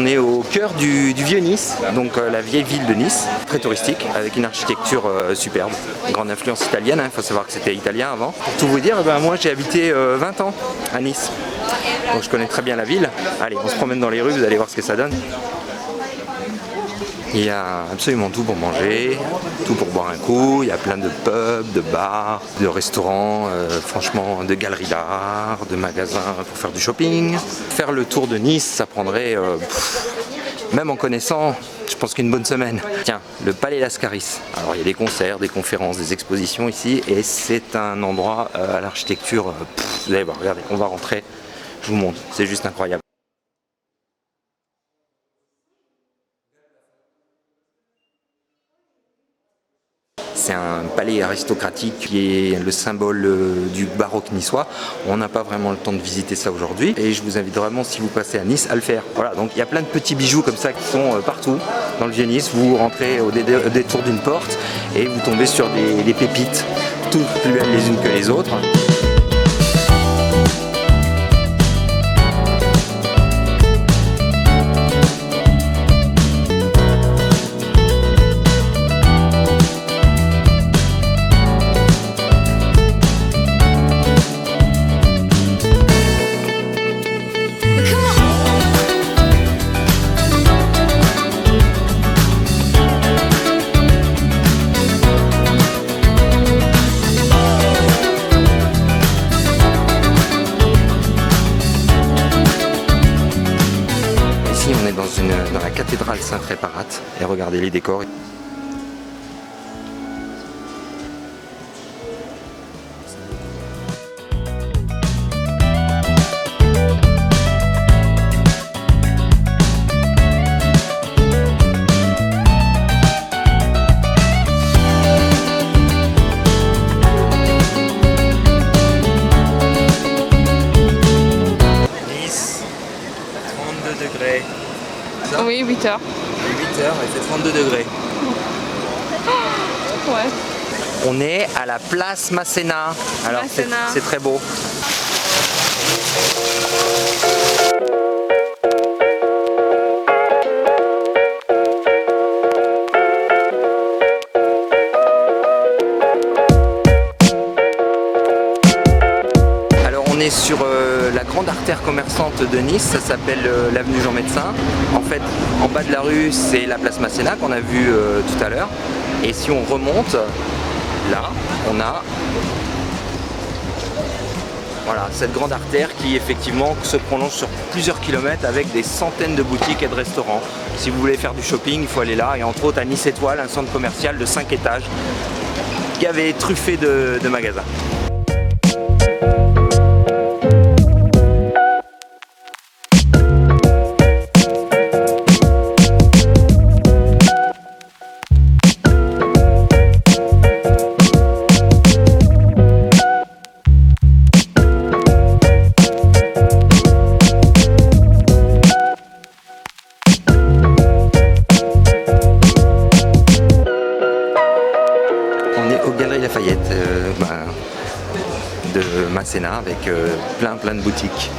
on est au cœur du vieux Nice, donc la vieille ville de Nice, très touristique, avec une architecture superbe, grande influence italienne, il faut savoir que c'était italien avant. Pour tout vous dire, moi j'ai habité 20 ans à Nice, donc je connais très bien la ville. Allez, on se promène dans les rues, vous allez voir ce que ça donne. Il y a absolument tout pour manger, tout pour boire un coup, il y a plein de pubs, de bars, de restaurants, franchement de galeries d'art, de magasins pour faire du shopping. Faire le tour de Nice, ça prendrait, même en connaissant, je pense qu'une bonne semaine. Tiens, le Palais Lascaris. Alors il y a des concerts, des conférences, des expositions ici et c'est un endroit à l'architecture, vous allez voir, regardez, on va rentrer, je vous montre, c'est juste incroyable. C'est un palais aristocratique qui est le symbole du baroque niçois. On n'a pas vraiment le temps de visiter ça aujourd'hui et je vous invite vraiment, si vous passez à Nice, à le faire. Voilà, donc il y a plein de petits bijoux comme ça qui sont partout dans le vieux Nice. Vous rentrez au détour d'une porte et vous tombez sur des pépites, toutes plus belles les unes que les autres. On est dans la cathédrale Saint-Réparate et regardez les décors. Nice, 32 degrés. Oui, 8h. 8h, il fait 32 degrés. Ouais. On est à la place Masséna. Alors c'est très beau. On est sur la grande artère commerçante de Nice, ça s'appelle l'avenue Jean Médecin. En fait, en bas de la rue, c'est la place Masséna qu'on a vu tout à l'heure. Et si on remonte, là, on a voilà, cette grande artère qui effectivement se prolonge sur plusieurs kilomètres avec des centaines de boutiques et de restaurants. Si vous voulez faire du shopping, il faut aller là. Et entre autres à Nice Étoile, un centre commercial de 5 étages qui avait truffé de magasins. Lafayette de Masséna avec plein de boutiques.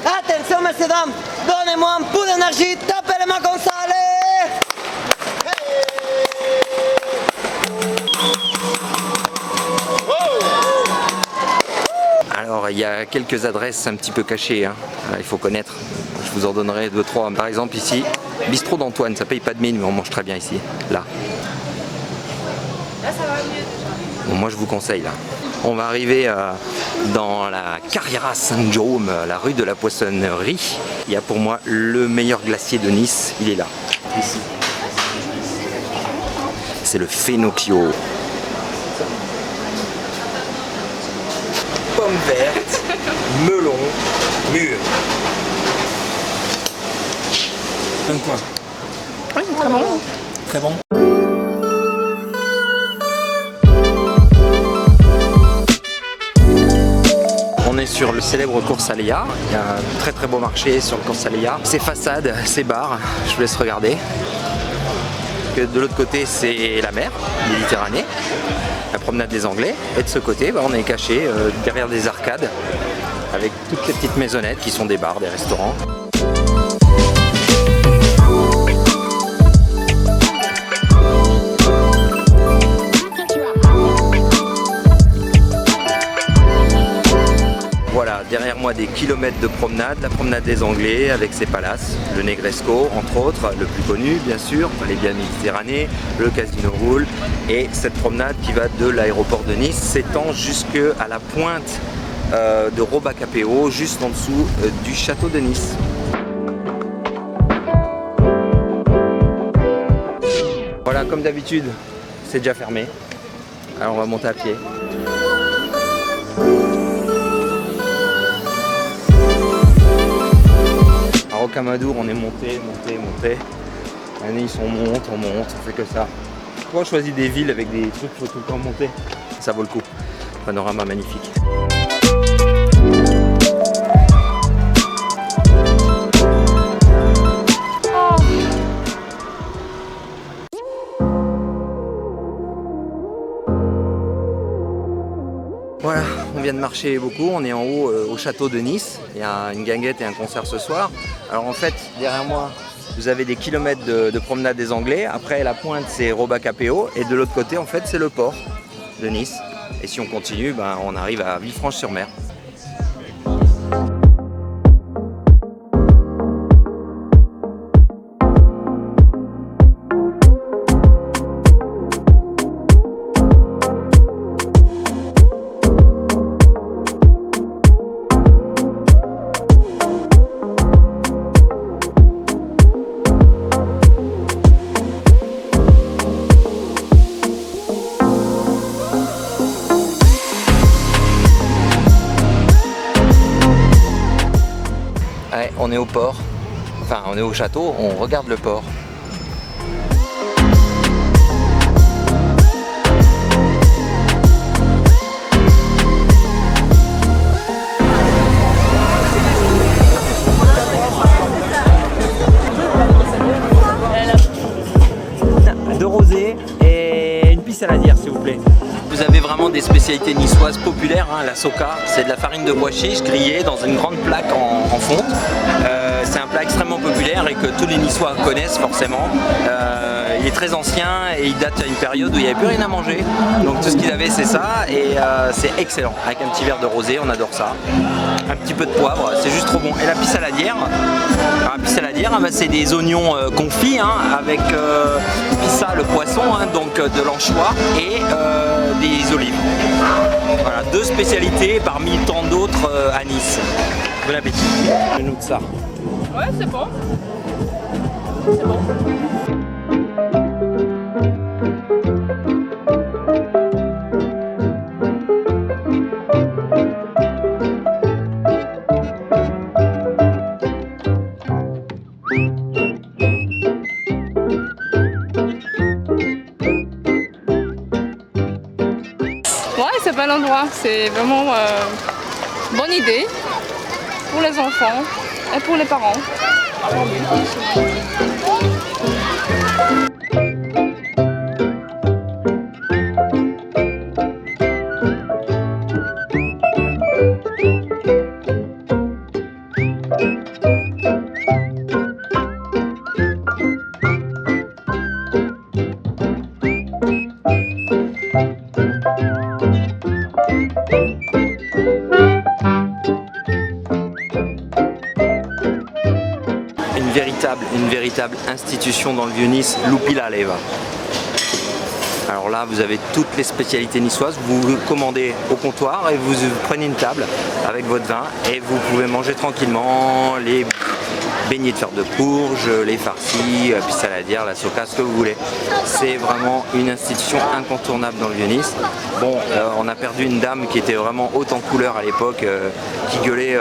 Attention messieurs dames, donnez-moi un peu d'énergie, tapez les mains comme ça, allez! Alors il y a quelques adresses un petit peu cachées, hein. Il faut connaître, je vous en donnerai 2-3. Par exemple ici, Bistrot d'Antoine, ça paye pas de mine mais on mange très bien ici, là. Là ça va mieux. Bon, moi je vous conseille là. On va arriver dans la Carriera Saint-Jaume, la rue de la Poissonnerie. Il y a pour moi le meilleur glacier de Nice, il est là, ici. C'est le Fenocchio. Pommes vertes, melon, mûr. Un coin. Oui, très bon. Très bon. On est sur le célèbre Cours Aléa. Il y a un très beau marché sur le Cours Aléa. Ses façades, ses bars, je vous laisse regarder. De l'autre côté, c'est la mer, Méditerranée, la promenade des Anglais. Et de ce côté, on est caché derrière des arcades avec toutes les petites maisonnettes qui sont des bars, des restaurants. Voilà, derrière moi des kilomètres de promenade, la promenade des Anglais avec ses palaces, le Negresco entre autres, le plus connu bien sûr, les biens Méditerranée, le Casino Roule, et cette promenade qui va de l'aéroport de Nice s'étend jusqu'à la pointe de Robacapéo, juste en dessous du château de Nice. Voilà, comme d'habitude, c'est déjà fermé, alors on va monter à pied. À Rocamadour, on est monté. À Nice, on monte, on fait que ça. Pourquoi on choisit des villes avec des trucs qu'il faut tout le temps monter? Ça vaut le coup. Panorama magnifique. Voilà, on vient de marcher beaucoup, on est en haut au château de Nice, il y a une guinguette et un concert ce soir. Alors en fait, derrière moi, vous avez des kilomètres de promenade des Anglais, après la pointe c'est Robacapéo, et de l'autre côté en fait c'est le port de Nice. Et si on continue, on arrive à Villefranche-sur-Mer. Ouais, on est au port, enfin on est au château, on regarde le port. De rosé et une pisse à la dire s'il vous plaît. Vous avez vraiment des spécialités niçoises populaires, hein, la soca, c'est de la farine de pois chiche grillée dans une grande plaque en fonte. C'est un plat extrêmement populaire et que tous les Niçois connaissent forcément. Il est très ancien et il date d'une période où il n'y avait plus rien à manger. Donc tout ce qu'ils avaient c'est ça et c'est excellent. Avec un petit verre de rosé, on adore ça. Un petit peu de poivre, c'est juste trop bon. Et la pisse à la dière, c'est des oignons confits hein, avec pissa le poisson, hein, donc de l'anchois et des olives. Voilà, deux spécialités parmi tant d'autres à Nice. Bon appétit. Je note ça. Ouais, c'est bon. C'est bon. Ouais, c'est pas l'endroit. C'est vraiment bonne idée pour les enfants et pour les parents. Une véritable institution dans le Vieux-Nice, Lupi la Leva. Alors là, vous avez toutes les spécialités niçoises. Vous commandez au comptoir et vous prenez une table avec votre vin et vous pouvez manger tranquillement les beignets de fer de courge, les farcis, puis saladière, la soca, ce que vous voulez. C'est vraiment une institution incontournable dans le Vieux-Nice. Bon, on a perdu une dame qui était vraiment haute en couleur à l'époque, qui gueulait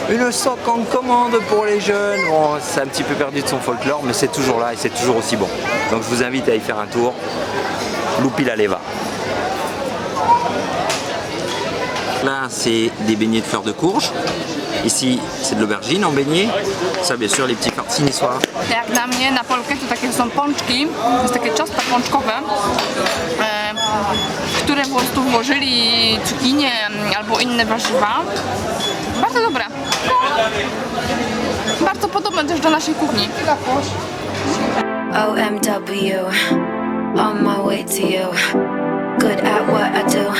une soca en commande pour les jeunes. Bon, c'est un petit peu perdu de son folklore, mais c'est toujours là et c'est toujours aussi bon. Donc je vous invite à y faire un tour. Lupi la leva. Là, c'est des beignets de fleurs de courge. Ici, c'est de l'aubergine en beignet. Ça, bien sûr, les petits farcis niçois. Jak dla mnie na Polkę to takie są pączki, to jest takie ciasto pączkowe, w które po prostu włożyli cukinię albo inne warzywa. Bardzo dobre. Bardzo podobne też do naszej kuchni. OMW, on my way to you. Good at what I do.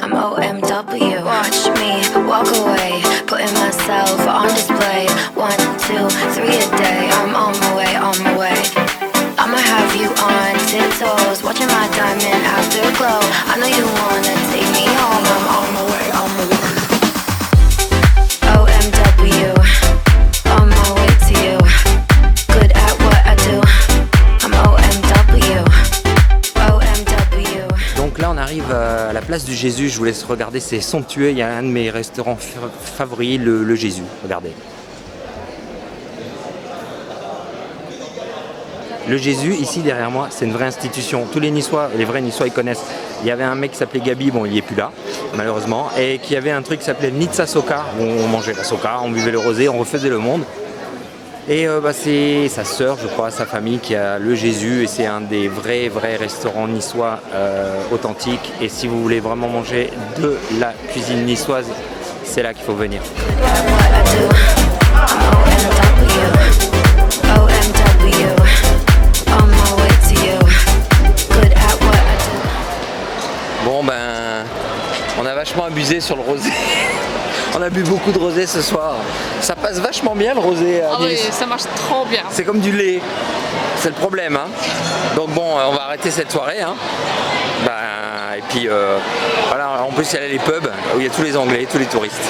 I'm OMW. Watch me walk away, putting myself on display. 1, 2, 3 a day. I'm on my way, on my way. I'ma have you on tiptoes, watching my diamond afterglow. I know you wanna take me home. I'm on my way, on my way. OMW, on my way to you. Good at what I do. I'm OMW. Donc là on arrive à la place du Jésus, je vous laisse regarder, c'est somptueux, il y a un de mes restaurants favoris, le Jésus, regardez. Le Jésus, ici derrière moi, c'est une vraie institution. Tous les Niçois, les vrais Niçois, ils connaissent. Il y avait un mec qui s'appelait Gabi, bon il est plus là, malheureusement, et qui avait un truc qui s'appelait Nizza Soca, où on mangeait la soca, on buvait le rosé, on refaisait le monde. Et c'est sa sœur, je crois, sa famille qui a le Jésus, et c'est un des vrais restaurants niçois authentiques. Et si vous voulez vraiment manger de la cuisine niçoise, c'est là qu'il faut venir. Bon ben, on a vachement abusé sur le rosé. On a bu beaucoup de rosé ce soir. Ça passe vachement bien le rosé à Ah oui, Nice. ça marche trop bien. C'est comme du lait. C'est le problème. Hein. Donc bon, on va arrêter cette soirée. Hein. Et puis voilà, en plus il y a les pubs où il y a tous les Anglais, tous les touristes.